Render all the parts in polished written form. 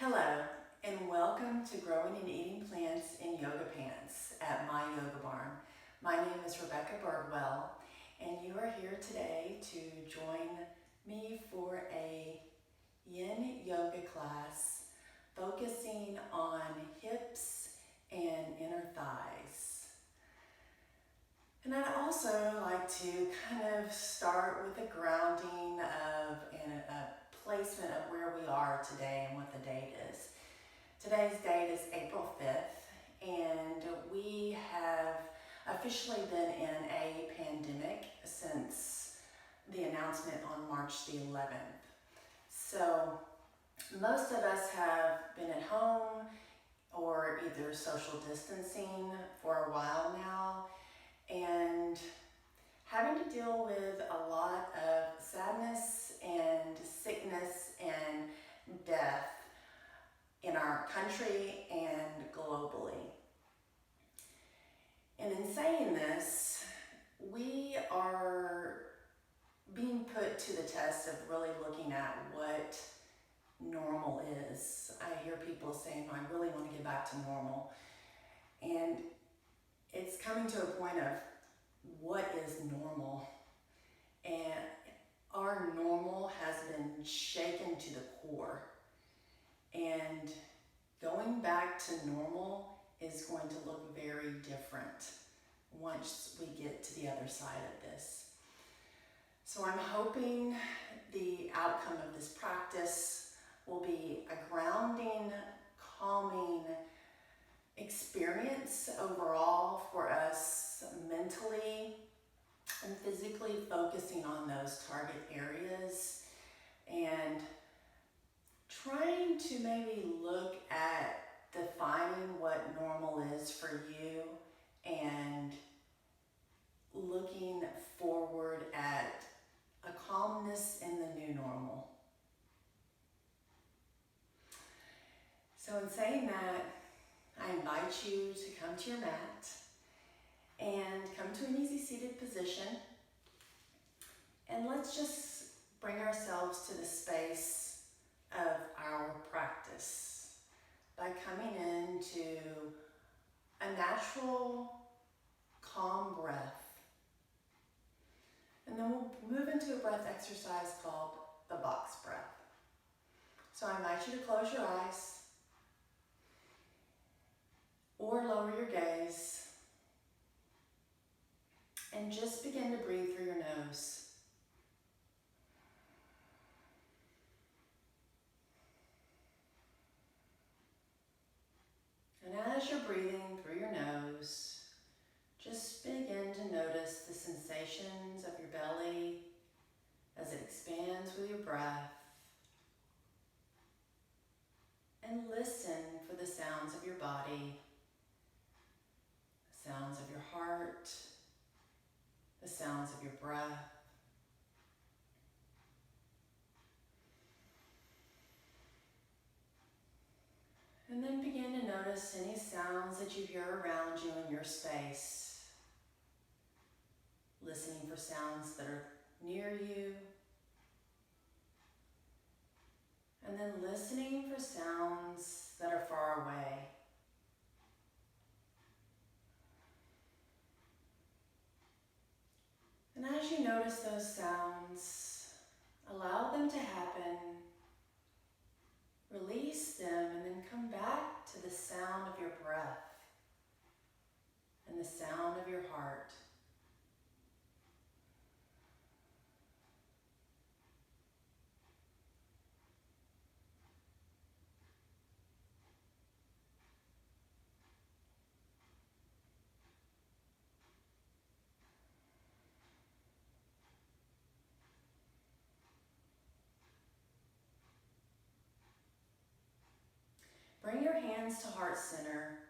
Hello, and welcome to Growing and Eating Plants in Yoga Pants at My Yoga Barn. My name is Rebecca Birdwell, and you are here today to join me for a yin yoga class focusing on hips and inner thighs. And I'd also like to kind of start with a grounding of and a placement of where we are today and what the date is. Today's date is April 5th, and we have officially been in a pandemic since the announcement on March the 11th. So most of us have been at home or either social distancing for a while now, and having to deal with a lot of sadness and sickness and death in our country and globally. And in saying this, we are being put to the test of really looking at what normal is. I hear people saying, I really want to get back to normal. And it's coming to a point of what is normal? And our normal has been shaken to the core. And going back to normal is going to look very different once we get to the other side of this. So I'm hoping the outcome of this practice will be a grounding, calming experience overall for us mentally and physically, focusing on those target areas and trying to maybe look at defining what normal is for you and looking forward at a calmness in the new normal. So in saying that, I invite you to come to your mat and come to an easy seated position. And let's just bring ourselves to the space of our practice by coming into a natural, calm breath. And then we'll move into a breath exercise called the box breath. So I invite you to close your eyes or lower your gaze and just begin to breathe through your nose. And as you're breathing through your nose, just begin to notice the sensations of your belly as it expands with your breath. And listen for the sounds of your body, the sounds of your heart, the sounds of your breath. And then begin to notice any sounds that you hear around you in your space. Listening for sounds that are near you. And then listening for sounds that are far away. And as you notice those sounds, allow them to happen. Release them and then come back to the sound of your breath and the sound of your heart. Bring your hands to heart center,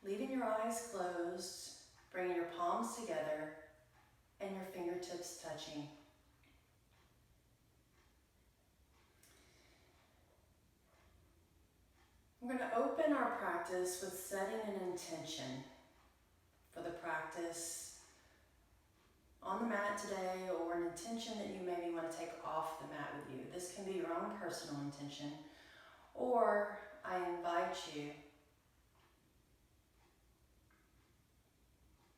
leaving your eyes closed, bringing your palms together and your fingertips touching. We're going to open our practice with setting an intention for the practice on the mat today, or an intention that you maybe want to take off the mat with you. This can be your own personal intention, or I invite you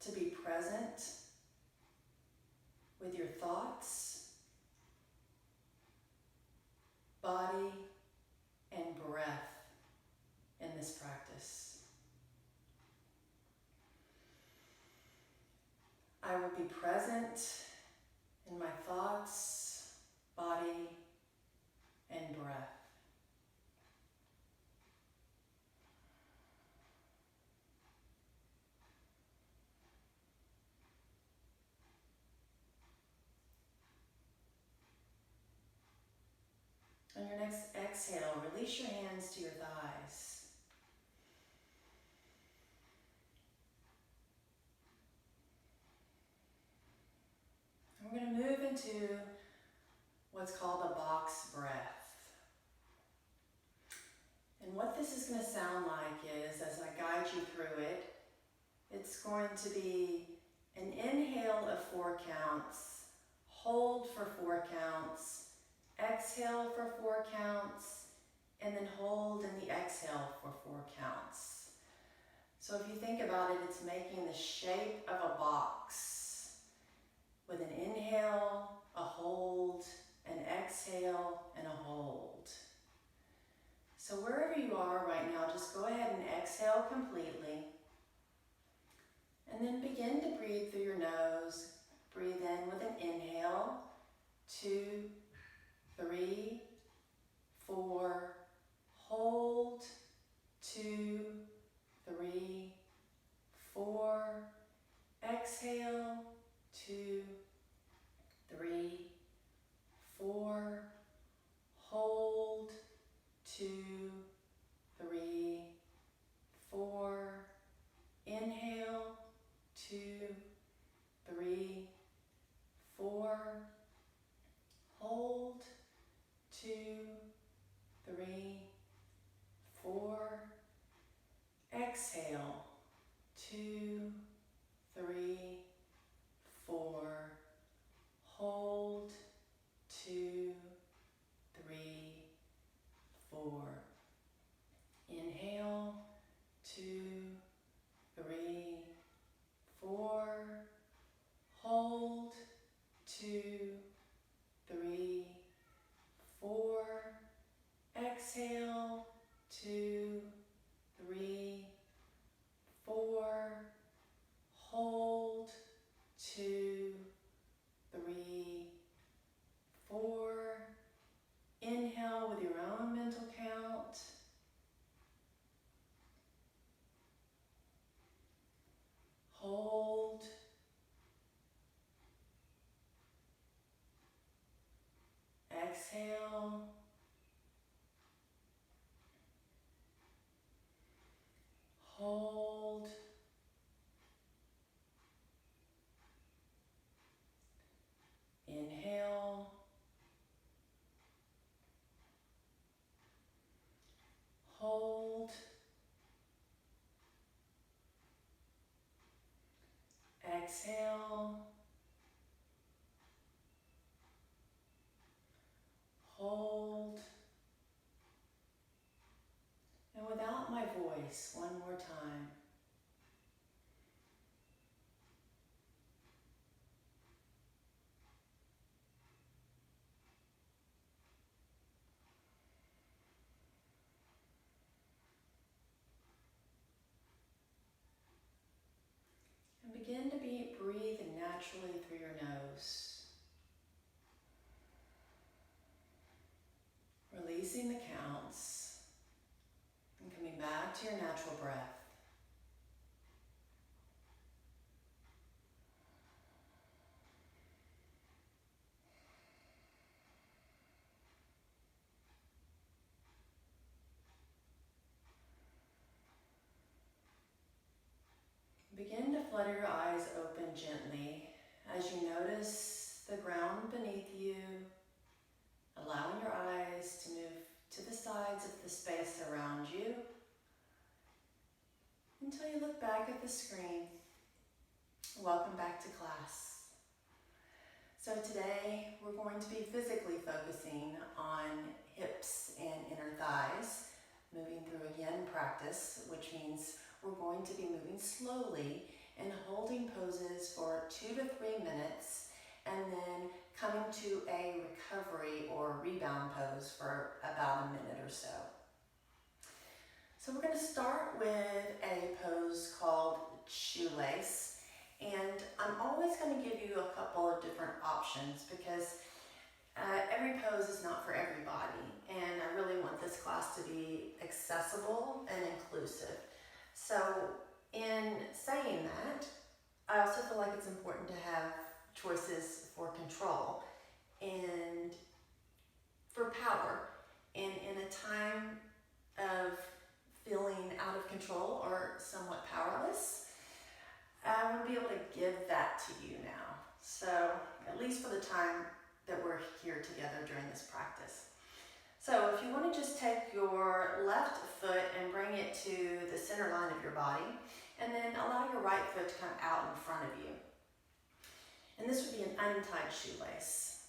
to be present with your thoughts, body, and breath in this practice. I will be present in my thoughts, body, and breath. On your next exhale, release your hands to your thighs. And we're going to move into what's called a box breath. And what this is going to sound like is, as I guide you through it, it's going to be an inhale of 4 counts, hold for 4 counts, exhale for 4 counts, and then hold in the exhale for 4 counts. So if you think about it, it's making the shape of a box with an inhale, a hold, an exhale, and a hold. So wherever you are right now, just go ahead and exhale completely. And then begin to breathe through your nose. Breathe in with an inhale, 2, 3, 4, hold, 2, 3, 4, exhale, 2, 3, 4, hold, 2, 3, 4, inhale, 2, 3, 4, hold, 2, 3, 4, exhale, 2, 3, 4, hold, 2, 3, 4, inhale, 2, 3, 4, hold, 2, 3, 4, exhale, 2, 3, 4, hold, 2, 3, 4, inhale with your own mental count, hold, exhale, hold, inhale, hold, exhale, hold, and without my voice, one more time. And begin to breathe naturally through your nose. Releasing the counts and coming back to your natural breath. Begin to flutter your eyes open gently as you notice the ground beneath you, allowing your eyes to move to the sides of the space around you until you look back at the screen. Welcome back to class. So today we're going to be physically focusing on hips and inner thighs. moving through a yin practice, which means we're going to be moving slowly and holding poses for 2 to 3 minutes, and then coming to a recovery or rebound pose for about a minute or so. So we're going to start with a pose called shoelace, and I'm always going to give you a couple of different options because every pose is not for everybody, and I really want this class to be accessible and inclusive. So in saying that, I also feel like it's important to have choices for control and for power. And in a time of feeling out of control or somewhat powerless, I want to be able to give that to you now. So at least for the time that we're here together during this practice. So if you want to just take your left foot and bring it to the center line of your body, and then allow your right foot to come out in front of you. And this would be an untied shoelace.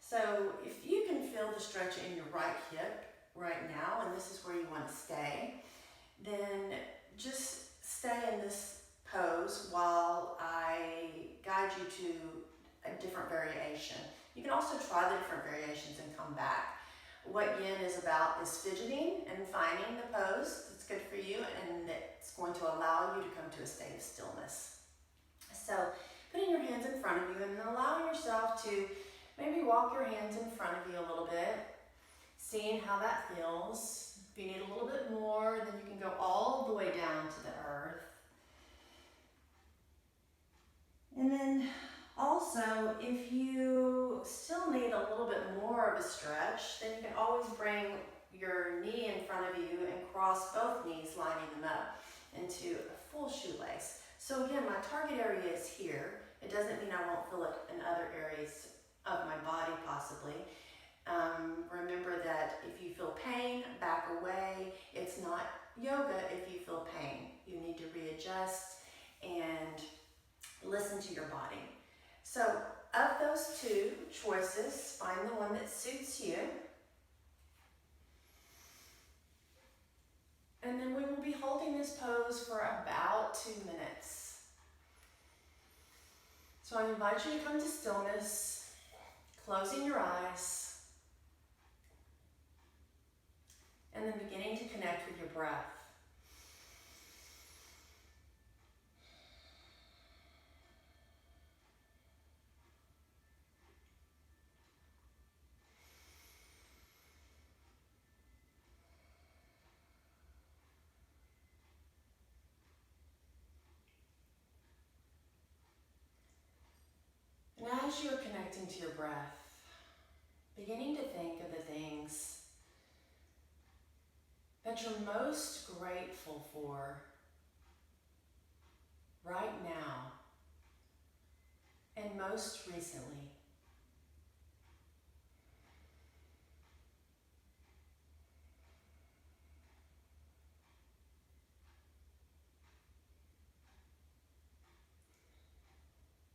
So if you can feel the stretch in your right hip right now, and this is where you want to stay, then just stay in this pose while I guide you to a different variation. You can also try the different variations and come back. What yin is about is fidgeting and finding the pose that's good for you, and it's going to allow you to come to a state of stillness. So putting your hands in front of you and then allowing yourself to maybe walk your hands in front of you a little bit, seeing how that feels. If you need a little bit more, then you can go all the way down to the earth. And then also, if you still need a little bit more of a stretch, then you can always bring your knee in front of you and cross both knees, lining them up into a full shoelace. So again, my target area is here. It doesn't mean I won't feel it in other areas of my body possibly. Remember that if you feel pain, back away. It's not yoga if you feel pain. You need to readjust and listen to your body. So of those two choices, find the one that suits you. And then we will be holding this pose for about 2 minutes. So I invite you to come to stillness, closing your eyes, and then beginning to connect with your breath. And as you're connecting to your breath, beginning to think of the things that you're most grateful for right now and most recently.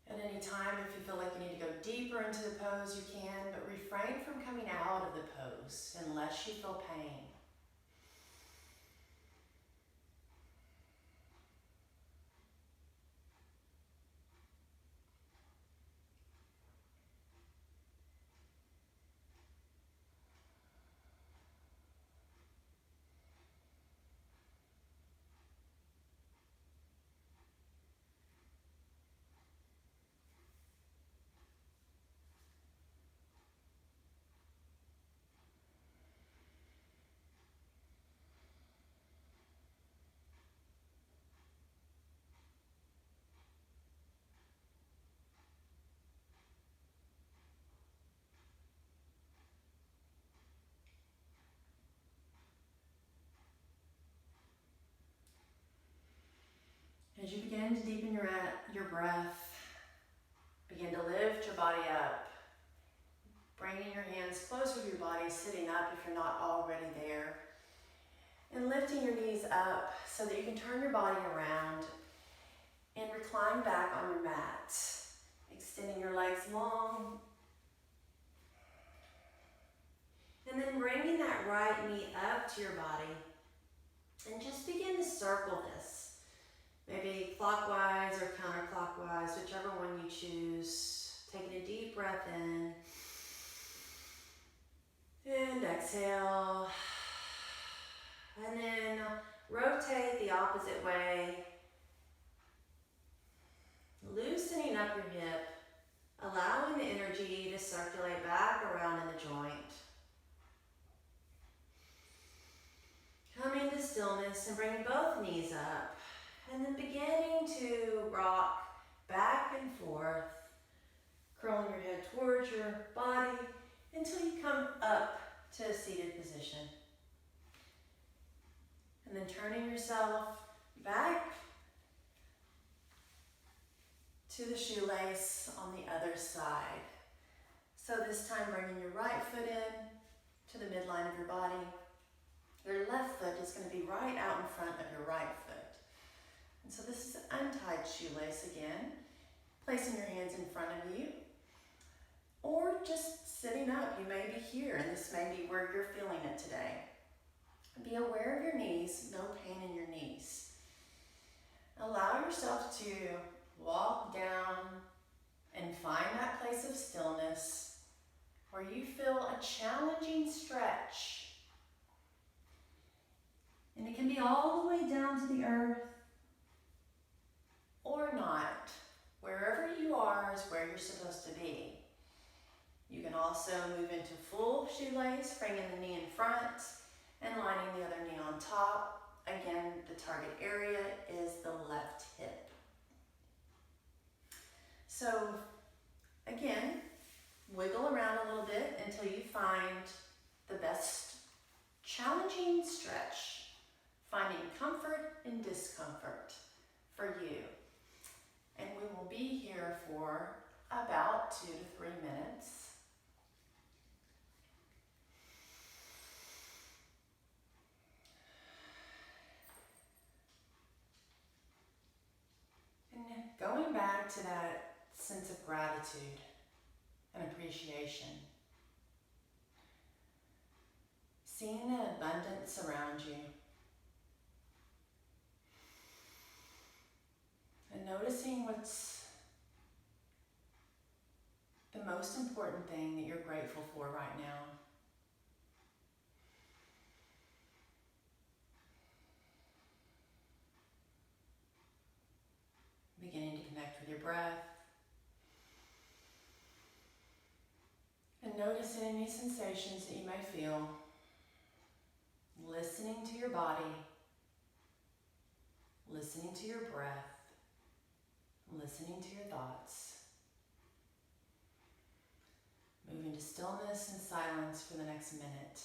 At any time, if you feel like you need to go deeper into the pose, you can, but refrain from coming out of the pose unless you feel pain. As you begin to deepen your breath, begin to lift your body up, bringing your hands closer to your body, sitting up if you're not already there, and lifting your knees up so that you can turn your body around and recline back on your mat, extending your legs long, and then bringing that right knee up to your body. And just begin to circle this. Maybe clockwise or counterclockwise, whichever one you choose. Taking a deep breath in. And exhale. And then rotate the opposite way. Loosening up your hip. Allowing the energy to circulate back around in the joint. Coming to stillness and bringing both knees up. And then beginning to rock back and forth. Curling your head towards your body until you come up to a seated position. And then turning yourself back to the shoelace on the other side. So this time bringing your right foot in to the midline of your body. Your left foot is going to be right out in front of your right foot. And so this is untied shoelace again. Placing your hands in front of you. Or just sitting up. You may be here and this may be where you're feeling it today. Be aware of your knees, no pain in your knees. Allow yourself to walk down and find that place of stillness where you feel a challenging stretch. And it can be all the way down to the earth or not. Wherever you are is where you're supposed to be. You can also move into full shoelace, bringing the knee in front and lining the other knee on top. Again, the target area is the left hip. So again, wiggle around a little bit until you find the best challenging stretch, finding comfort and discomfort for you. And we will be here for about 2 to 3 minutes. And going back to that sense of gratitude and appreciation. Seeing the abundance around you. And noticing what's the most important thing that you're grateful for right now. Beginning to connect with your breath. And notice any sensations that you may feel. Listening to your body. Listening to your breath. Listening to your thoughts. Moving to stillness and silence for the next minute.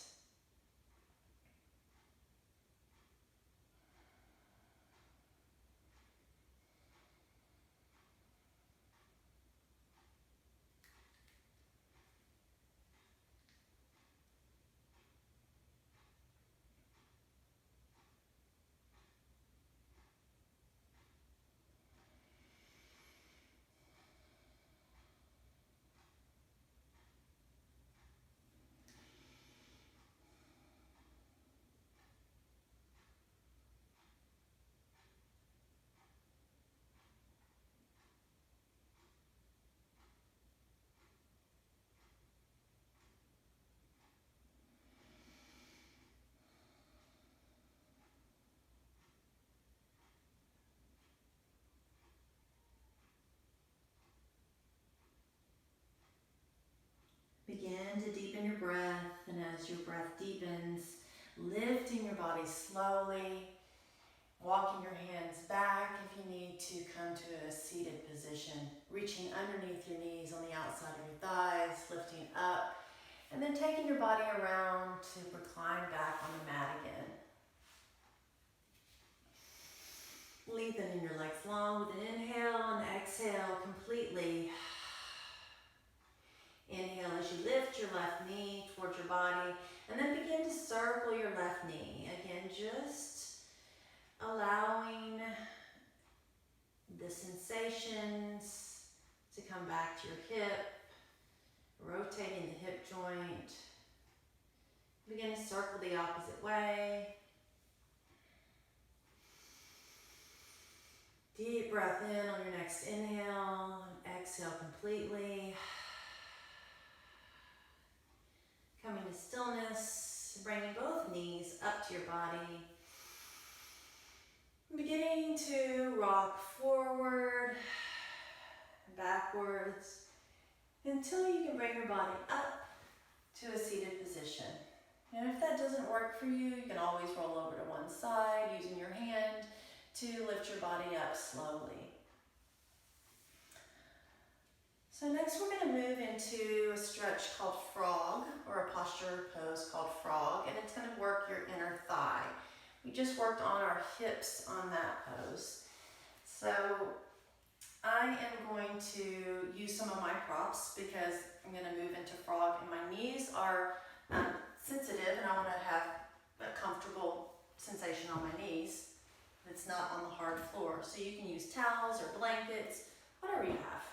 Begin to deepen your breath, and as your breath deepens, lifting your body slowly, walking your hands back if you need to come to a seated position, reaching underneath your knees on the outside of your thighs, lifting up, and then taking your body around to recline back on the mat again. Lengthening your legs long with an inhale and exhale completely. Inhale as you lift your left knee towards your body, and then begin to circle your left knee. Again, just allowing the sensations to come back to your hip, rotating the hip joint. Begin to circle the opposite way. Deep breath in on your next inhale, and exhale completely. Coming to stillness, bringing both knees up to your body. Beginning to rock forward, backwards, until you can bring your body up to a seated position. And if that doesn't work for you, you can always roll over to one side using your hand to lift your body up slowly. So next we're going to move into a stretch called frog, or a posture pose called frog, and it's going to work your inner thigh. We just worked on our hips on that pose. So I am going to use some of my props because I'm going to move into frog, and my knees are sensitive, and I want to have a comfortable sensation on my knees that's not on the hard floor. So you can use towels or blankets, whatever you have.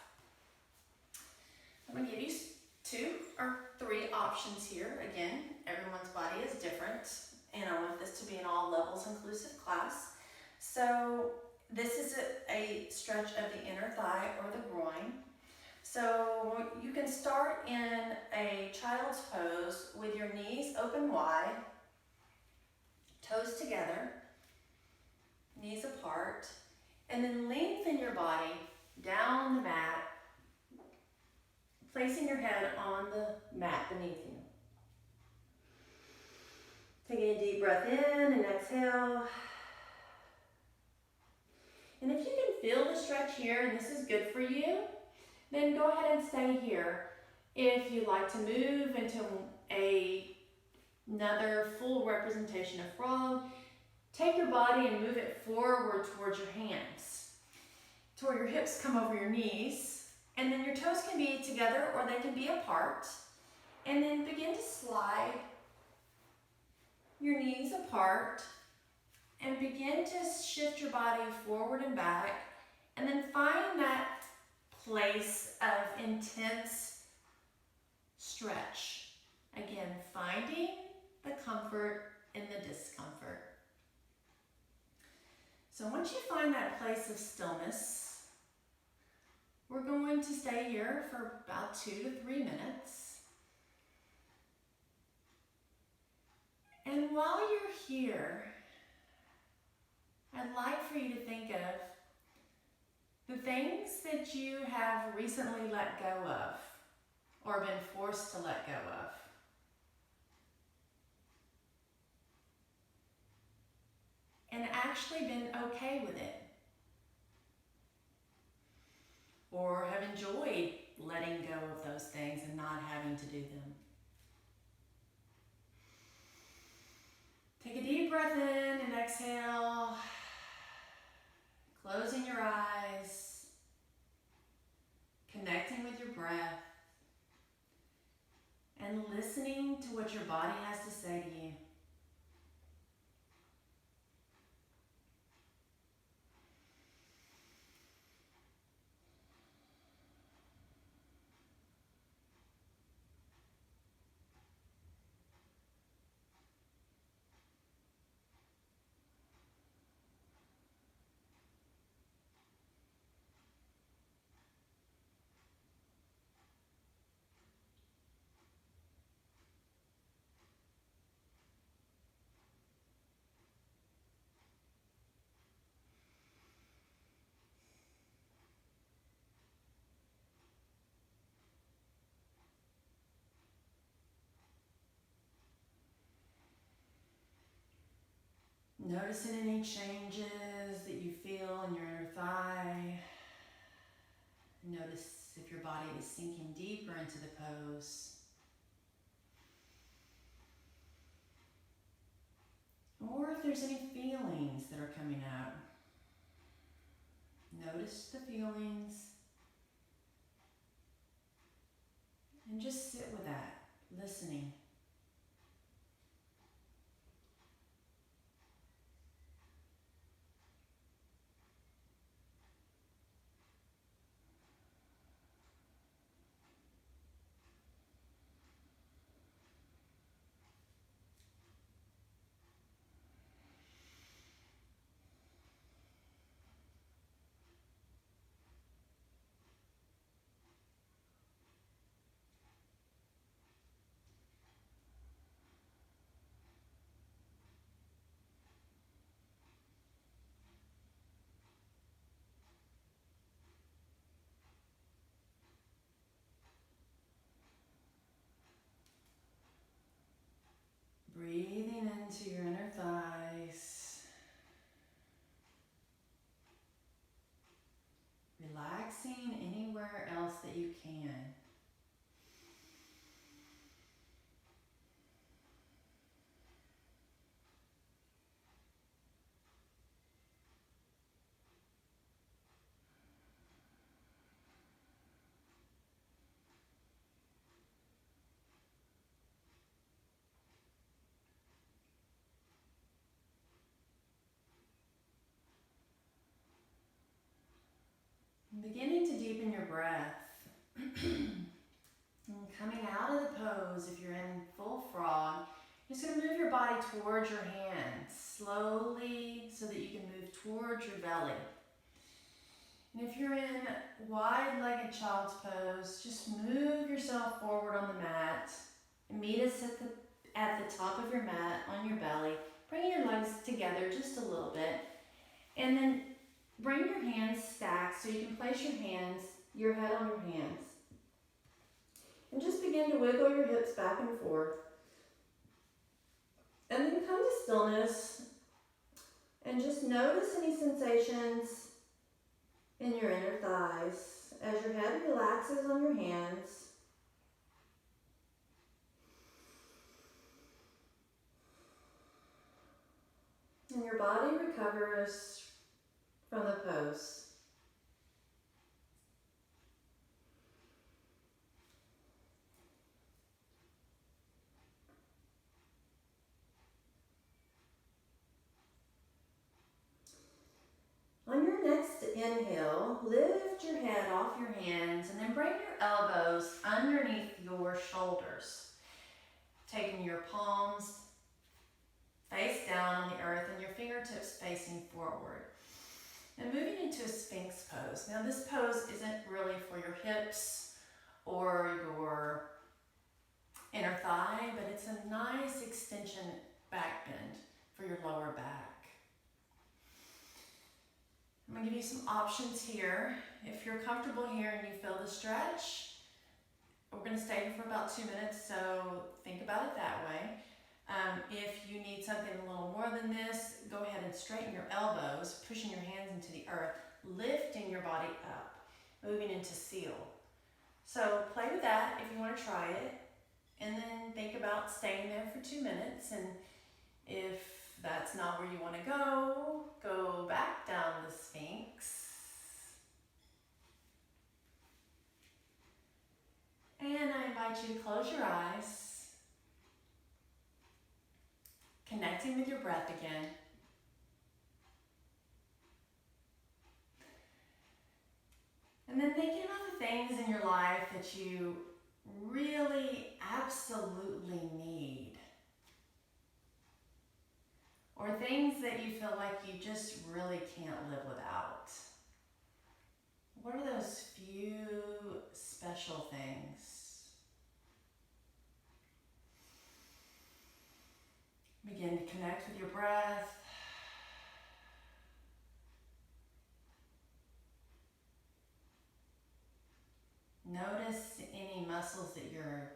I'm going to give you 2 or 3 options here. Again, everyone's body is different, and I want this to be an all levels inclusive class. So this is a stretch of the inner thigh or the groin. So you can start in a child's pose with your knees open wide, toes together, knees apart, and then lengthen your body down the mat, placing your head on the mat beneath you. Taking a deep breath in and exhale. And if you can feel the stretch here, and this is good for you, then go ahead and stay here. If you'd like to move into another full representation of frog, take your body and move it forward towards your hands, to where your hips come over your knees, and then your toes can be together or they can be apart. And then begin to slide your knees apart and begin to shift your body forward and back, and then find that place of intense stretch. Again, finding the comfort in the discomfort. So once you find that place of stillness, we're going to stay here for about 2 to 3 minutes. And while you're here, I'd like for you to think of the things that you have recently let go of or been forced to let go of. And actually been okay with it. Or have enjoyed letting go of those things and not having to do them. Take a deep breath in and exhale. Closing your eyes. Connecting with your breath. And listening to what your body has to say to you. Noticing any changes that you feel in your inner thigh. Notice if your body is sinking deeper into the pose. Or if there's any feelings that are coming out. Notice the feelings. And just sit with that, listening. Breathing into your inner thighs. Relaxing anywhere else that you can. Beginning to deepen your breath. And coming out of the pose, if you're in full frog, you're just going to move your body towards your hands slowly so that you can move towards your belly. And if you're in wide-legged child's pose, just move yourself forward on the mat and meet us at the top of your mat on your belly. Bring your legs together just a little bit, and then bring your hands stacked so you can place your head on your hands. And just begin to wiggle your hips back and forth. And then come to stillness and just notice any sensations in your inner thighs as your head relaxes on your hands. And your body recovers from the pose. On your next inhale, lift your head off your hands and then bring your elbows underneath your shoulders. Taking your palms face down on the earth and your fingertips facing forward. And moving into a Sphinx pose. Now this pose isn't really for your hips or your inner thigh, but it's a nice extension back bend for your lower back. I'm going to give you some options here. If you're comfortable here and you feel the stretch, we're going to stay here for about 2 minutes, so think about it that way. If you need something a little more than this, go ahead and straighten your elbows, pushing your hands into the earth, lifting your body up, moving into seal. So play with that if you want to try it, and then think about staying there for 2 minutes, and if that's not where you want to go back down the Sphinx. And I invite you to close your eyes, connecting with your breath again. And then thinking about the things in your life that you really absolutely need. Or things that you feel like you just really can't live without. What are those few special things? Begin to connect with your breath. Notice any muscles that you're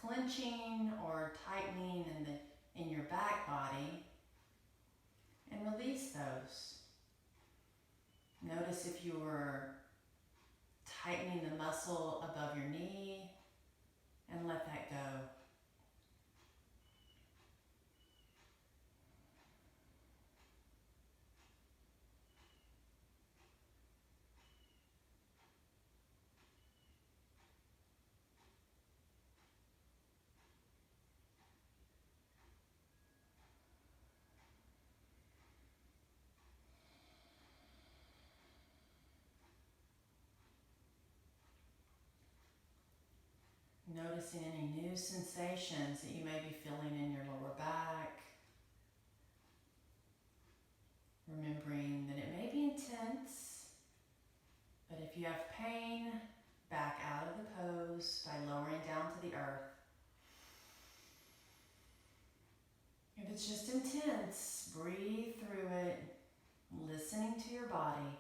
clenching or tightening in your back body, and release those. Notice if you're tightening the muscle above your knee, and let that go. Noticing any new sensations that you may be feeling in your lower back. Remembering that it may be intense, but if you have pain, back out of the pose by lowering down to the earth. If it's just intense, breathe through it, listening to your body.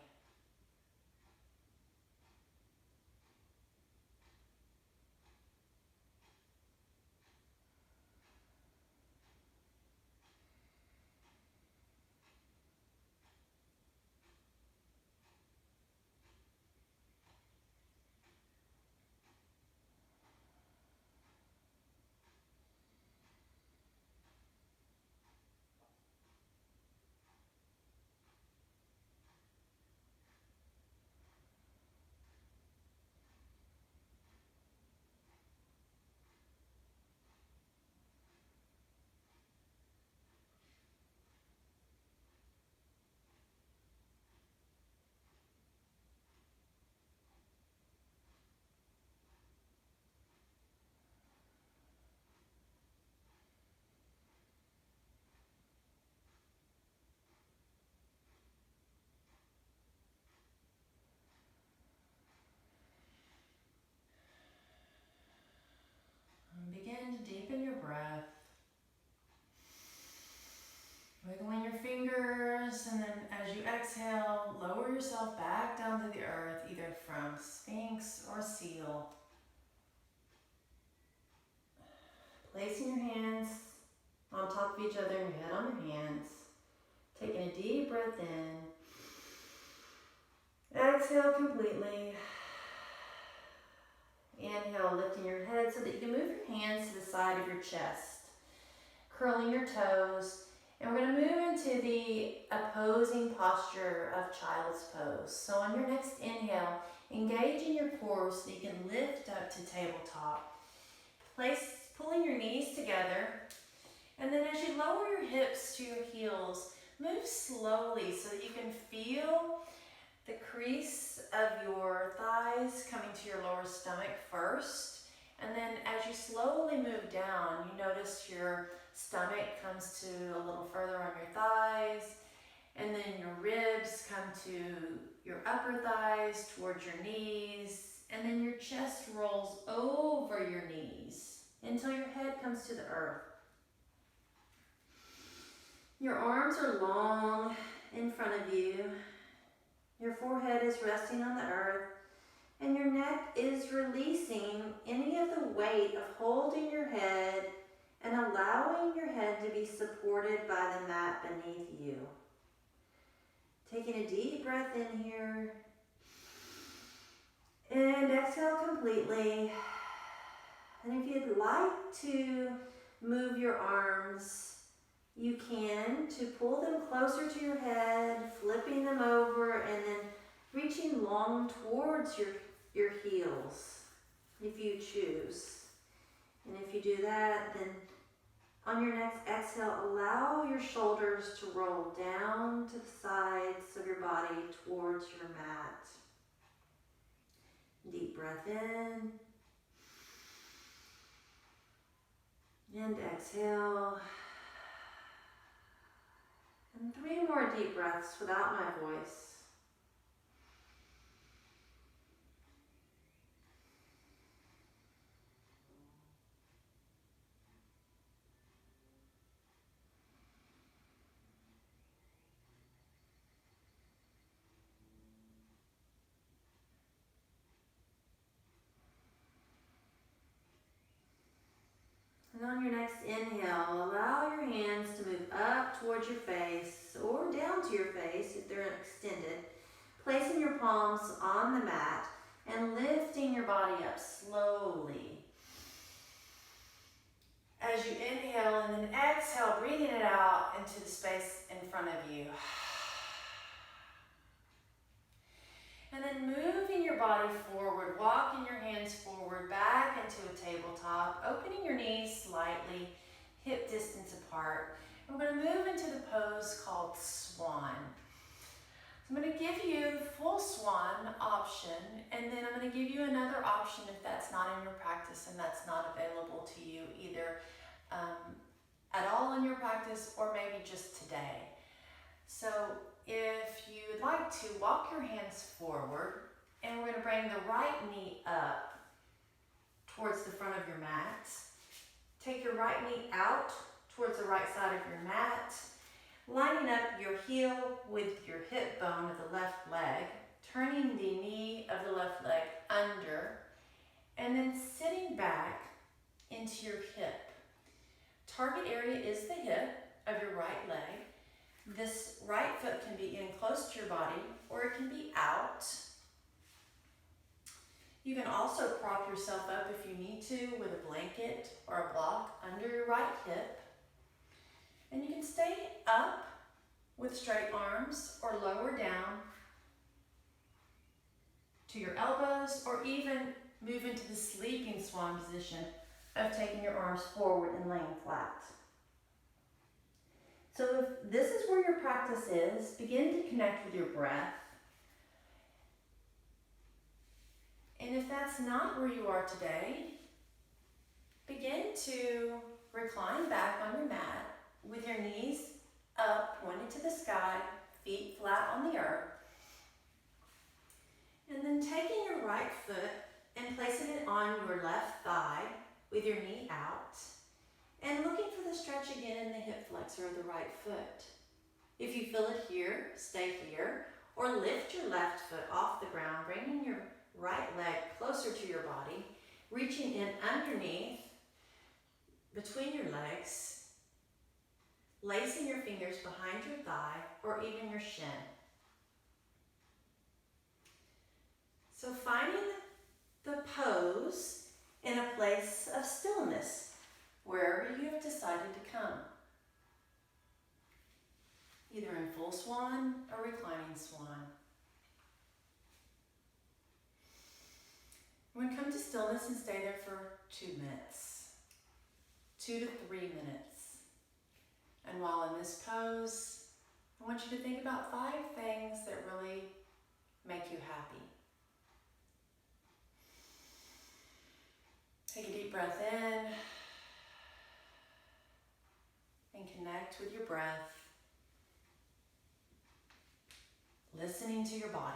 from Sphinx or Seal. Placing your hands on top of each other and your head on your hands. Taking a deep breath in. Exhale completely. Inhale, lifting your head so that you can move your hands to the side of your chest. Curling your toes. And we're going to move into the opposing posture of child's pose. So on your next inhale, engage in your core so you can lift up to tabletop. Pulling your knees together. And then as you lower your hips to your heels, move slowly so that you can feel the crease of your thighs coming to your lower stomach first. And then as you slowly move down, you notice your stomach comes to a little further on your thighs, and then your ribs come to your upper thighs towards your knees, and then your chest rolls over your knees until your head comes to the earth. Your arms are long in front of you. Your forehead is resting on the earth, and your neck is releasing any of the weight of holding your head and allowing your head to be supported by the mat beneath you. Taking a deep breath in here, and exhale completely. And if you'd like to move your arms, you can, to pull them closer to your head, flipping them over, and then reaching long towards your heels, if you choose. And if you do that, then on your next exhale, allow your shoulders to roll down to the sides of your body towards your mat. Deep breath in. And exhale. And 3 more deep breaths without my voice. And on your next inhale, allow your hands to move up towards your face or down to your face if they're extended, placing your palms on the mat and lifting your body up slowly. As you inhale and then exhale, breathing it out into the space in front of you. And then moving your body forward, walking your hands forward, back into a tabletop, opening your knees slightly, hip distance apart. And we're going to move into the pose called Swan. So I'm going to give you the full Swan option, and then I'm going to give you another option if that's not in your practice and that's not available to you either at all in your practice or maybe just today. So if you'd like to walk your hands forward, and we're going to bring the right knee up towards the front of your mat. Take your right knee out towards the right side of your mat, lining up your heel with your hip bone of the left leg, turning the knee of the left leg under, and then sitting back into your hip. Target area is the hip of your right leg. This right foot can be in close to your body, or it can be out. You can also prop yourself up if you need to with a blanket or a block under your right hip. And you can stay up with straight arms or lower down to your elbows, or even move into the sleeping swan position of taking your arms forward and laying flat. So if this is where your practice is, begin to connect with your breath. And if that's not where you are today, begin to recline back on your mat with your knees up, pointed to the sky, feet flat on the earth. And then taking your right foot and placing it on your left thigh with your knee out, and looking for the stretch again in the hip flexor of the right foot. If you feel it here, stay here, or lift your left foot off the ground, bringing your right leg closer to your body, reaching in underneath, between your legs, lacing your fingers behind your thigh or even your shin. So finding the pose in a place of stillness, wherever you have decided to come. Either in full swan or reclining swan. We're going to come to stillness and stay there for 2 minutes. 2 to 3 minutes. And while in this pose, I want you to think about 5 things that really make you happy. Take a deep breath in and connect with your breath, listening to your body.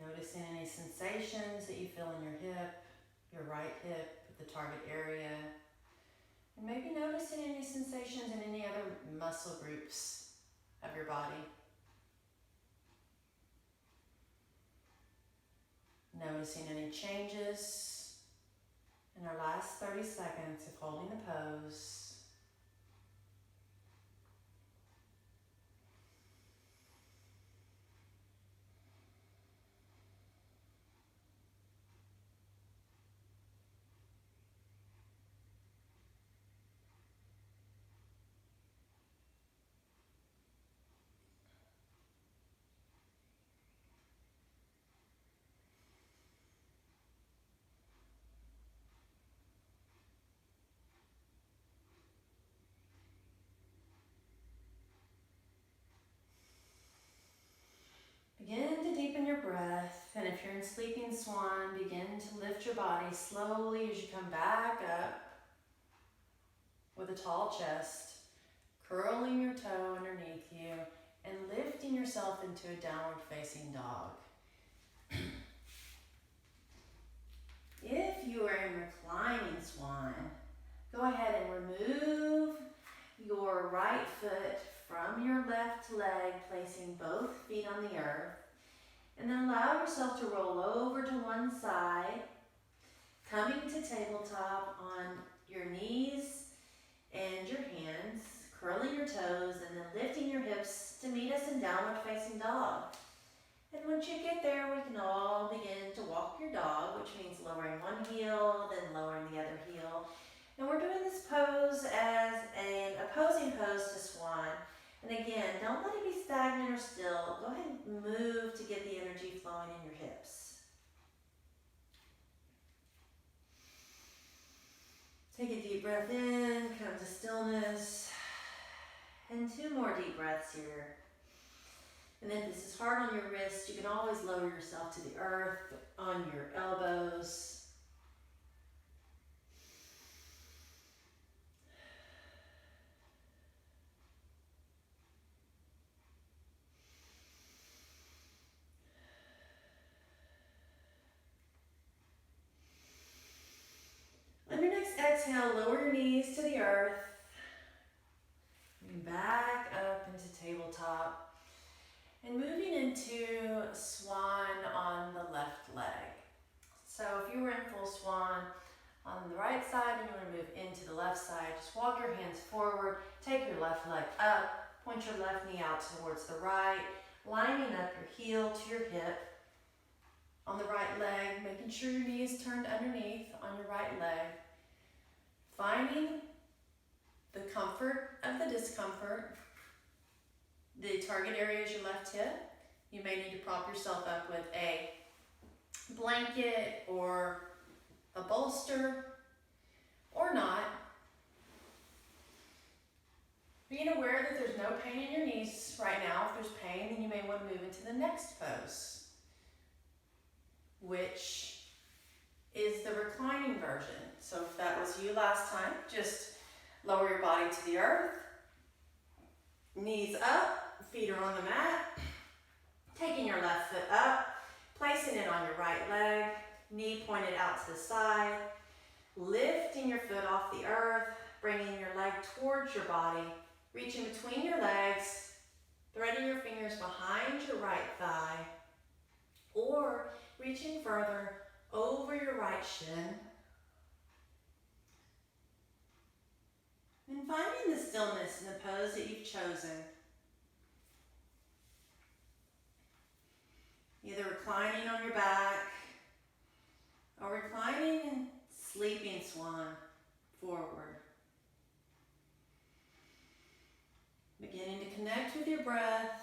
Noticing any sensations that you feel in your hip, your right hip, the target area. And maybe noticing any sensations in any other muscle groups of your body. Noticing any changes in our last 30 seconds of holding the pose. Begin to deepen your breath, and if you're in sleeping swan, begin to lift your body slowly as you come back up with a tall chest, curling your toe underneath you, and lifting yourself into a downward facing dog. If you are in reclining swan, go ahead and remove your right foot from your left leg, placing both feet on the earth. And then allow yourself to roll over to one side, coming to tabletop on your knees and your hands, curling your toes, and then lifting your hips to meet us in downward facing dog. And once you get there, we can all begin to walk your dog, which means lowering one heel, then lowering the other heel. And we're doing this pose as an opposing pose to swan. And again, don't let it be stagnant or still. Go ahead and move to get the energy flowing in your hips. Take a deep breath in, come to stillness. And 2 more deep breaths here. And if this is hard on your wrist, you can always lower yourself to the earth on your elbows. On your next exhale, lower your knees to the earth. Moving back up into tabletop. And moving into swan on the left leg. So if you were in full swan on the right side and you want to move into the left side, just walk your hands forward, take your left leg up, point your left knee out towards the right, lining up your heel to your hip. On the right leg, making sure your knee is turned underneath on your right leg. Finding the comfort of the discomfort. The target area is your left hip. You may need to prop yourself up with a blanket or a bolster, or not. Being aware that there's no pain in your knees right now. If there's pain, then you may want to move into the next pose, which is the reclining version. So if that was you last time, just lower your body to the earth, knees up, feet are on the mat, taking your left foot up, placing it on your right leg, knee pointed out to the side, lifting your foot off the earth, bringing your leg towards your body, reaching between your legs, threading your fingers behind your right thigh, or reaching further over your right shin. And finding the stillness in the pose that you've chosen. Either reclining on your back or reclining in sleeping swan forward. Beginning to connect with your breath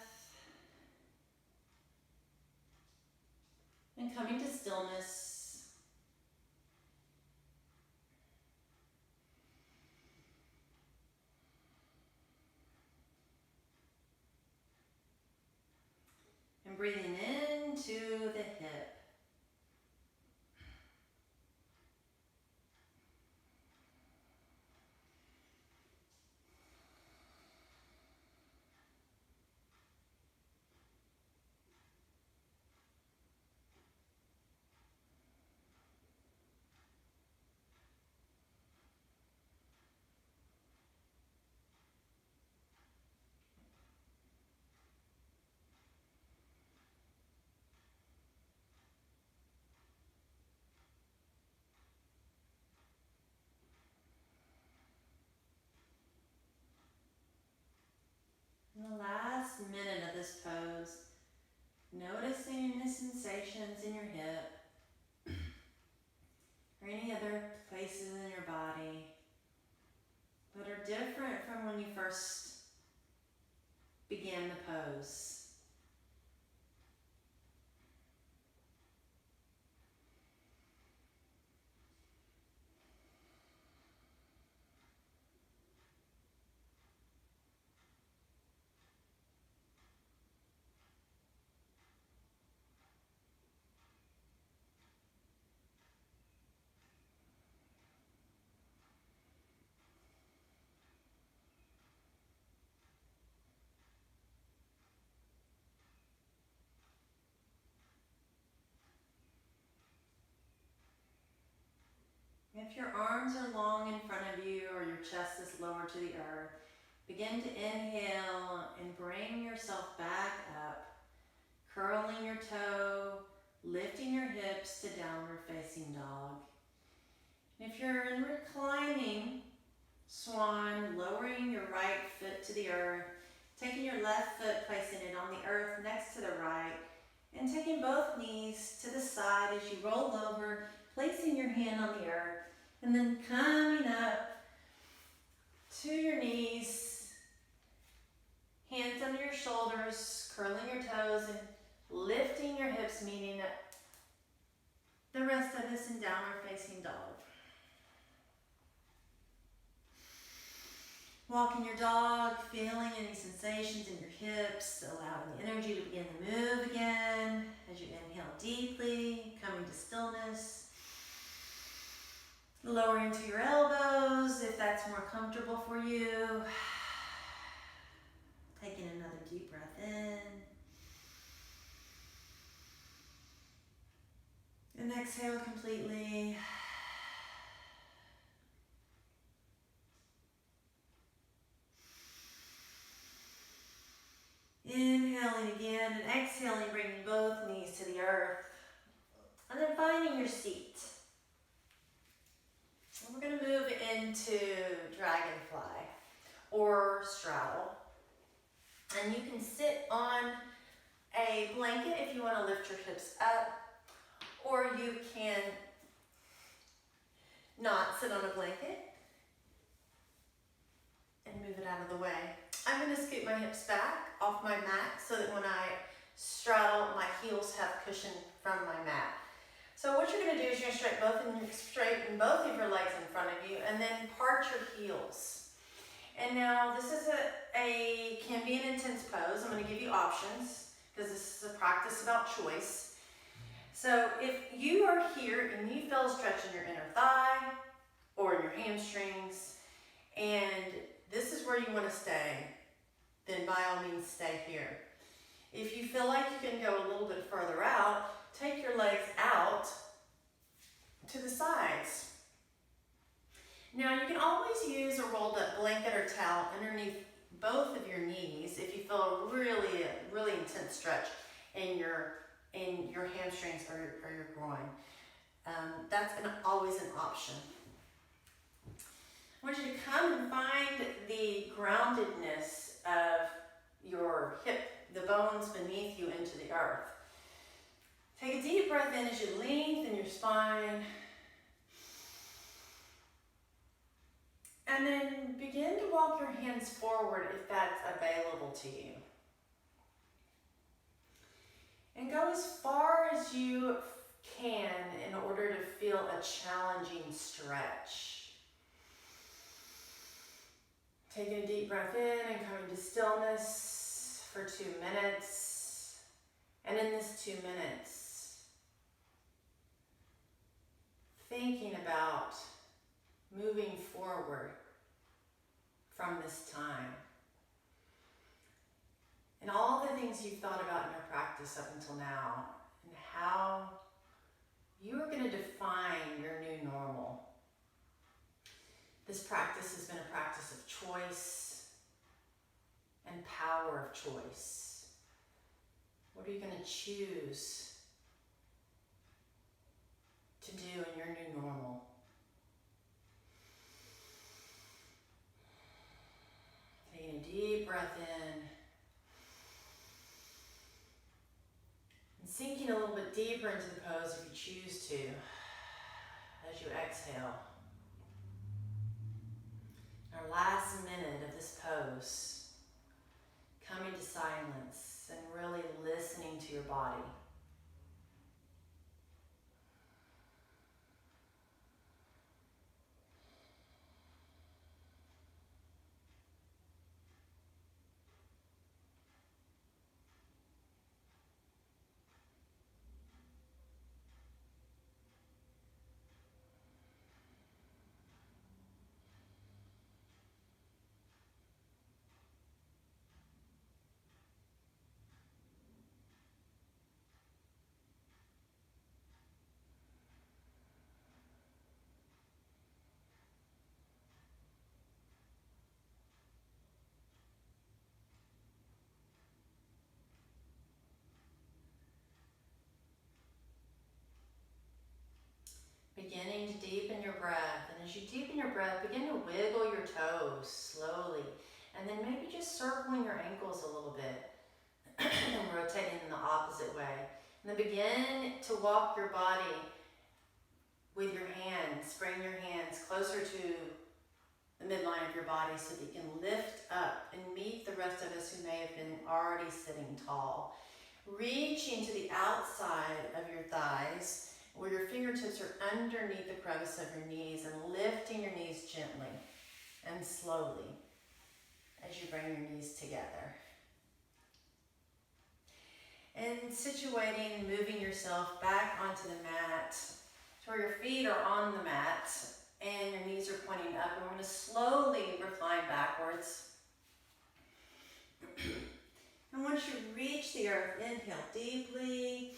and coming to stillness. And breathing into the hip. In the last minute of this pose, noticing the sensations in your hip or any other places in your body that are different from when you first began the pose. If your arms are long in front of you or your chest is lower to the earth, begin to inhale and bring yourself back up, curling your toe, lifting your hips to downward facing dog. If you're in reclining swan, lowering your right foot to the earth, taking your left foot, placing it on the earth next to the right, and taking both knees to the side as you roll over, placing your hand on the earth, and then coming up to your knees, hands under your shoulders, curling your toes and lifting your hips, meeting the rest of us in downward facing dog. Walking your dog, feeling any sensations in your hips, allowing the energy to begin to move again as you inhale deeply, coming to stillness. Lowering to your elbows if that's more comfortable for you. Taking another deep breath in. And exhale completely. Inhaling again and exhaling, bringing both knees to the earth. And then finding your seat. And we're going to move into dragonfly or straddle. And you can sit on a blanket if you want to lift your hips up, or you can not sit on a blanket. and move it out of the way. I'm gonna scoot my hips back off my mat so that when I straddle, my heels have cushion from my mat. So what you're gonna do is you're gonna straighten both of your legs in front of you and then part your heels. And now this is can be an intense pose. I'm gonna give you options because this is a practice about choice. So if you are here and you feel a stretch in your inner thigh or in your hamstrings, and this is where you want to stay, then by all means stay here. If you feel like you can go a little bit further out, take your legs out to the sides. Now you can always use a rolled up blanket or towel underneath both of your knees if you feel a really intense stretch in your hamstrings or your groin. That's always an option. I want you to come and find the groundedness of your hip, the bones beneath you into the earth. Take a deep breath in as you lengthen your spine. And then begin to walk your hands forward if that's available to you. And go as far as you can in order to feel a challenging stretch. Taking a deep breath in and coming to stillness for 2 minutes. And in this 2 minutes, thinking about moving forward from this time. And all the things you've thought about in your practice up until now, and how you are going to define your new normal. This practice has been a practice of choice and power of choice. What are you going to choose to do in your new normal? Taking a deep breath in and sinking a little bit deeper into the pose if you choose to as you exhale. Our last minute of this pose, coming to silence and really listening to your body. Beginning to deepen your breath. And as you deepen your breath, begin to wiggle your toes slowly. And then maybe just circling your ankles a little bit and rotating in the opposite way. And then begin to walk your body with your hands. Bring your hands closer to the midline of your body so that you can lift up and meet the rest of us who may have been already sitting tall. Reaching to the outside of your thighs, where your fingertips are underneath the crevice of your knees, and lifting your knees gently and slowly as you bring your knees together. And situating, moving yourself back onto the mat to where your feet are on the mat and your knees are pointing up. And we're going to slowly recline backwards. And once you reach the earth, inhale deeply.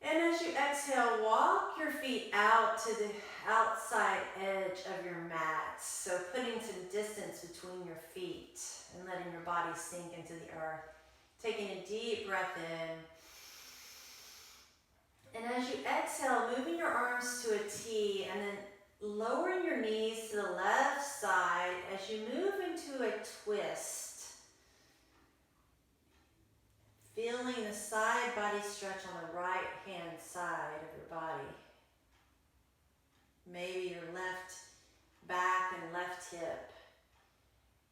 And as you exhale, walk your feet out to the outside edge of your mat. So putting some distance between your feet and letting your body sink into the earth. Taking a deep breath in. And as you exhale, moving your arms to a T and then lowering your knees to the left side as you move into a twist. Feeling the side body stretch on the right hand side of your body. Maybe your left back and left hip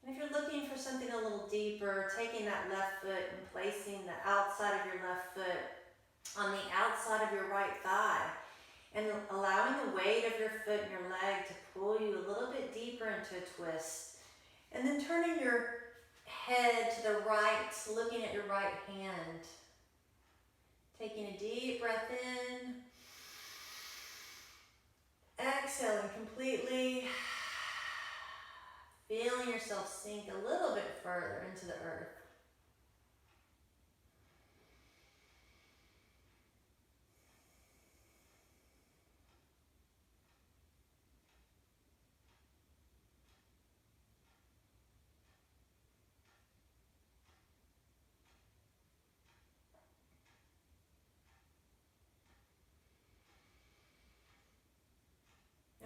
And if you're looking for something a little deeper, taking that left foot and placing the outside of your left foot on the outside of your right thigh and allowing the weight of your foot and your leg to pull you a little bit deeper into a twist. And then turning your head to the right, looking at your right hand. Taking a deep breath in. Exhaling completely. Feeling yourself sink a little bit further into the earth.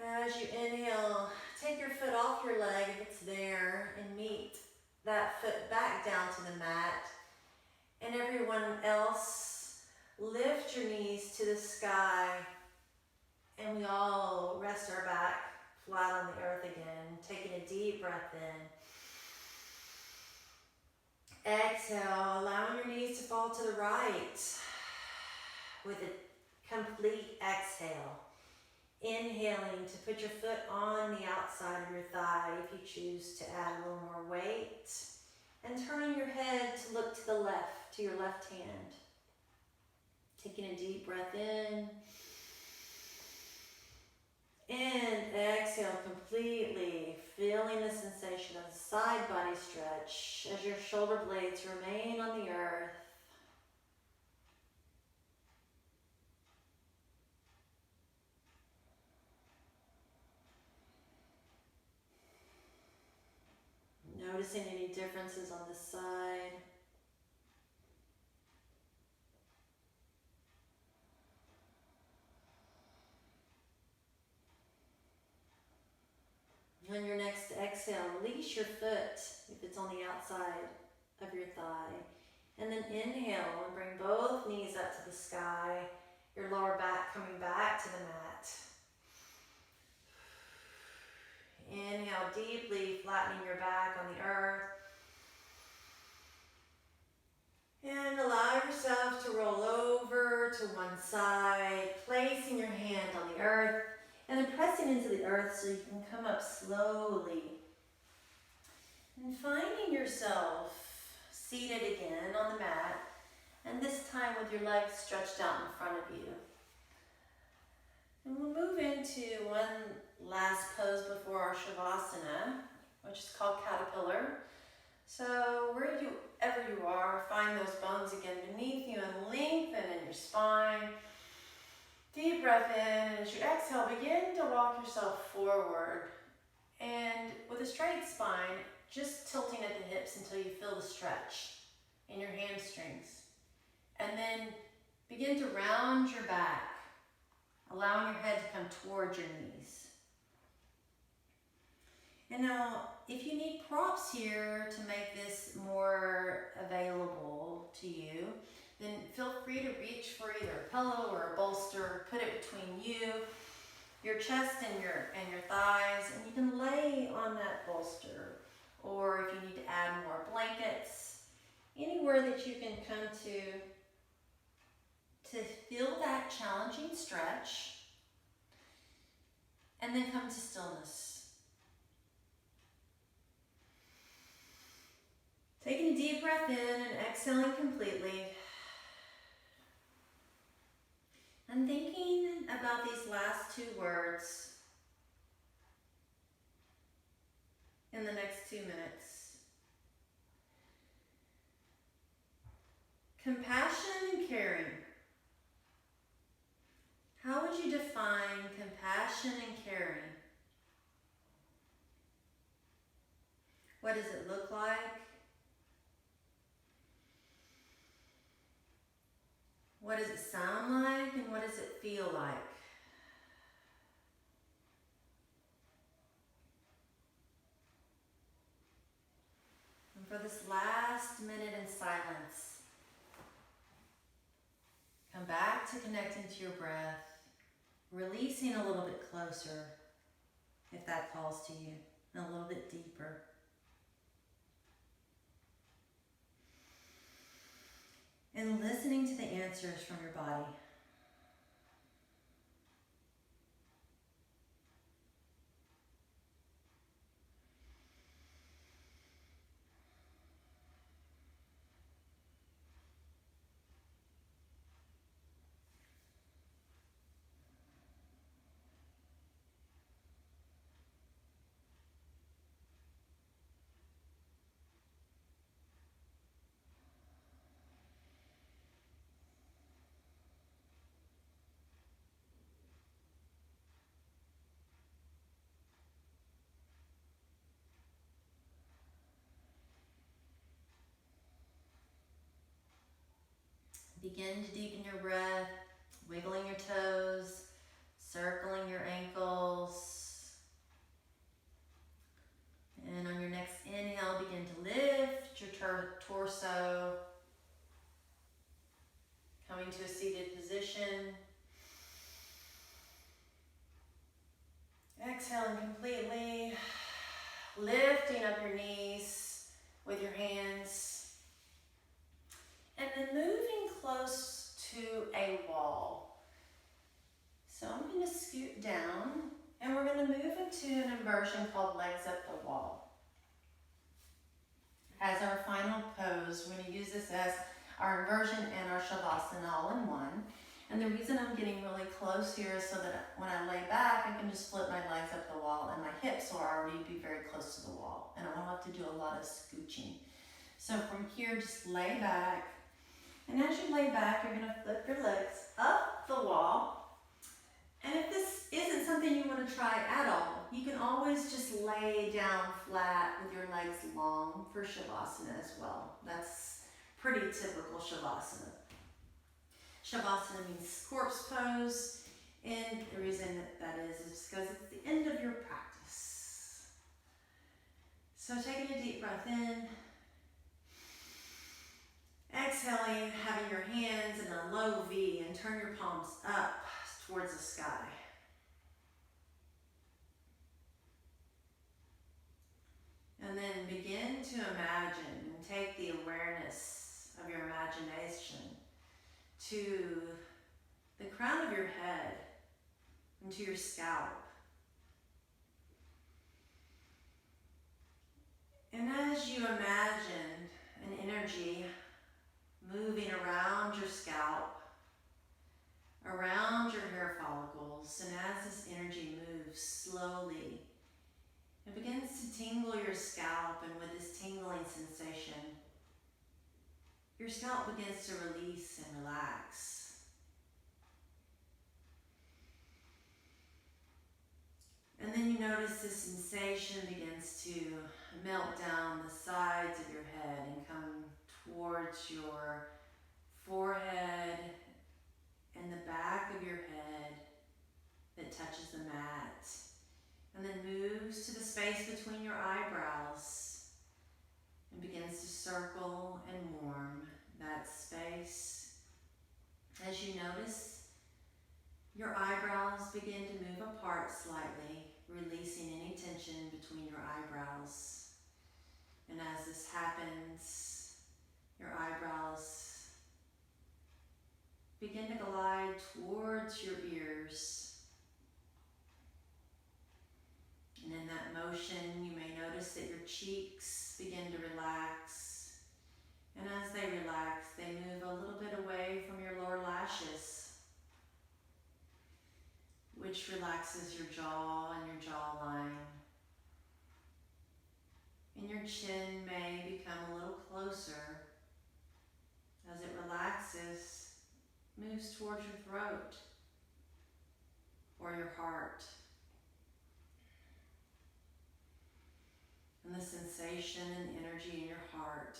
As you inhale, take your foot off your leg if it's there and meet that foot back down to the mat. And everyone else, lift your knees to the sky and we all rest our back flat on the earth again, taking a deep breath in. Exhale, allowing your knees to fall to the right with a complete exhale. Inhaling to put your foot on the outside of your thigh if you choose to add a little more weight. And turning your head to look to the left, to your left hand. Taking a deep breath in. And exhale completely, feeling the sensation of the side body stretch as your shoulder blades remain on the earth. Noticing any differences on the side. On your next exhale, release your foot if it's on the outside of your thigh. And then inhale and bring both knees up to the sky, your lower back coming back to the mat. Inhale deeply, flattening your back on the earth. And allow yourself to roll over to one side, placing your hand on the earth and then pressing into the earth so you can come up slowly. And finding yourself seated again on the mat, and this time with your legs stretched out in front of you. And we'll move into one last pose before our Shavasana, which is called Caterpillar. So wherever you are, find those bones again beneath you and lengthen in your spine. Deep breath in, and as you exhale, begin to walk yourself forward. And with a straight spine, just tilting at the hips until you feel the stretch in your hamstrings. And then begin to round your back, allowing your head to come towards your knees. And now, if you need props here to make this more available to you, then feel free to reach for either a pillow or a bolster, put it between you, your chest and your thighs, and you can lay on that bolster. Or if you need to add more blankets, anywhere that you can come to feel that challenging stretch, and then come to stillness. Taking a deep breath in and exhaling completely. And thinking about these last two words in the next 2 minutes. Compassion and caring. How would you define compassion and caring? What does it look like? What does it sound like, and what does it feel like? And for this last minute in silence, come back to connecting to your breath, releasing a little bit closer if that calls to you, and a little bit deeper. and listening to the answers from your body. Begin to deepen your breath, wiggling your toes, circling your ankles. And on your next inhale, begin to lift your torso, coming to a seated position. Exhaling completely, lifting up your knees with your hands, and then moving close to a wall. So I'm going to scoot down, and we're going to move into an inversion called legs up the wall. As our final pose, we're going to use this as our inversion and our shavasana all in one. And the reason I'm getting really close here is so that when I lay back, I can just flip my legs up the wall, and my hips will already be very close to the wall. And I won't have to do a lot of scooching. So from here, just lay back. And as you lay back, you're going to flip your legs up the wall. And if this isn't something you want to try at all, you can always just lay down flat with your legs long for Shavasana as well. That's pretty typical Shavasana. Shavasana means corpse pose, and the reason that is because it's the end of your practice. So taking a deep breath in, exhaling, having your hands in a low V, and turn your palms up towards the sky. And then begin to imagine and take the awareness of your imagination to the crown of your head and to your scalp. And as you imagine an energy moving around your scalp, around your hair follicles, and as this energy moves slowly, it begins to tingle your scalp, and with this tingling sensation, your scalp begins to release and relax. And then you notice this sensation begins to melt down the sides of your head and come towards your forehead and the back of your head that touches the mat, and then moves to the space between your eyebrows and begins to circle and warm that space. As you notice, your eyebrows begin to move apart slightly, releasing any tension between your eyebrows. And as this happens, your eyebrows begin to glide towards your ears. And in that motion, you may notice that your cheeks begin to relax. And as they relax, they move a little bit away from your lower lashes, which relaxes your jaw and your jawline. And your chin may become a little closer as it relaxes, moves towards your throat or your heart. And the sensation and energy in your heart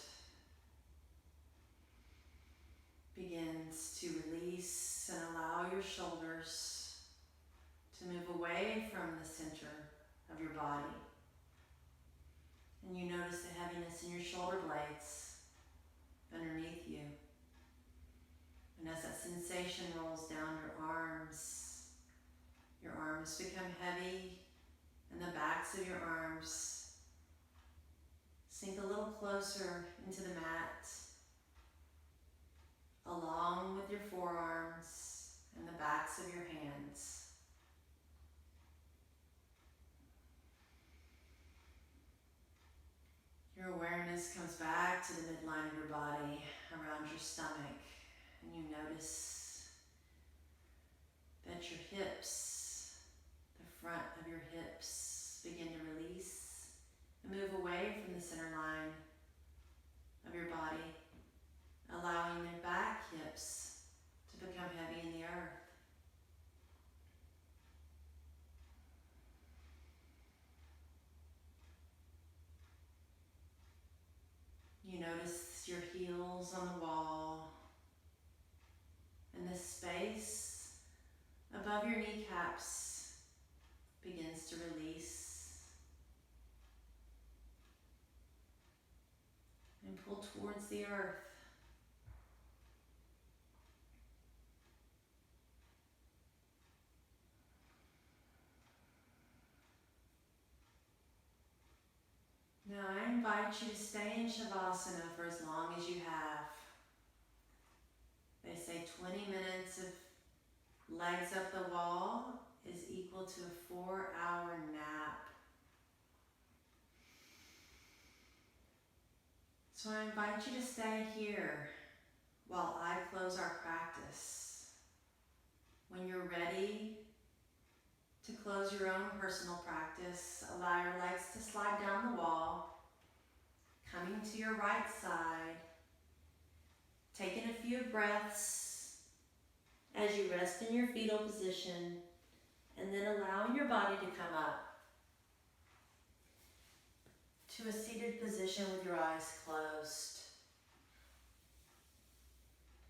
begins to release and allow your shoulders to move away from the center of your body. And you notice the heaviness in your shoulder blades underneath you. And as that sensation rolls down your arms become heavy, and the backs of your arms sink a little closer into the mat. around your stomach, and you notice that your hips, the front of your hips, begin to release and move away from the center line of your body, allowing the back hips to become heavy in the earth. You notice your heels on the wall and the space above your kneecaps begins to release and pull towards the earth. Now I invite you to stay in Shavasana for as long as you have. They say 20 minutes of legs up the wall is equal to a 4-hour nap. So I invite you to stay here while I close our practice. When you're ready to close your own personal practice, allow your legs to slide down the wall, coming to your right side, taking a few breaths as you rest in your fetal position, and then allowing your body to come up to a seated position with your eyes closed.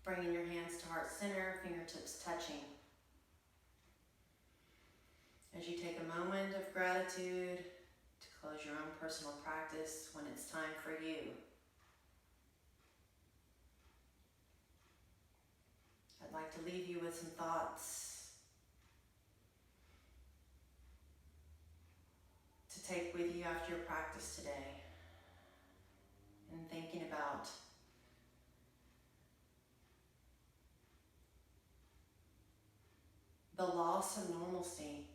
Bringing your hands to heart center, fingertips touching. As you take a moment of gratitude to close your own personal practice when it's time for you. I'd like to leave you with some thoughts to take with you after your practice today. And thinking about the loss of normalcy,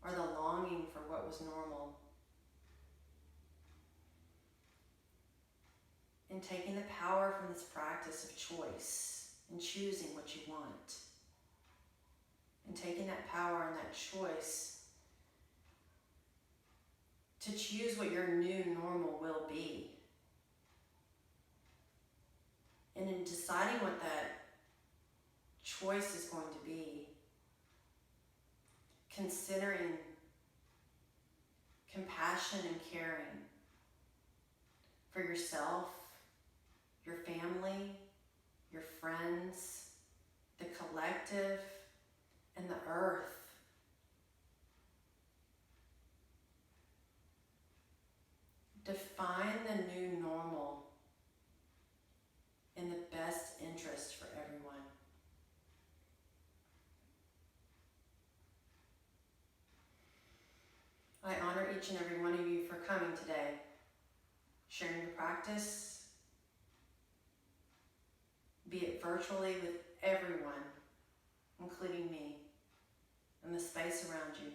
or the longing for what was normal. And taking the power from this practice of choice and choosing what you want. And taking that power and that choice to choose what your new normal will be. And in deciding what that choice is going to be, considering compassion and caring for yourself, your family, your friends, the collective, and the earth. Define the new normal in the best interest for everyone. I honor each and every one of you for coming today, sharing your practice, be it virtually with everyone, including me, and the space around you.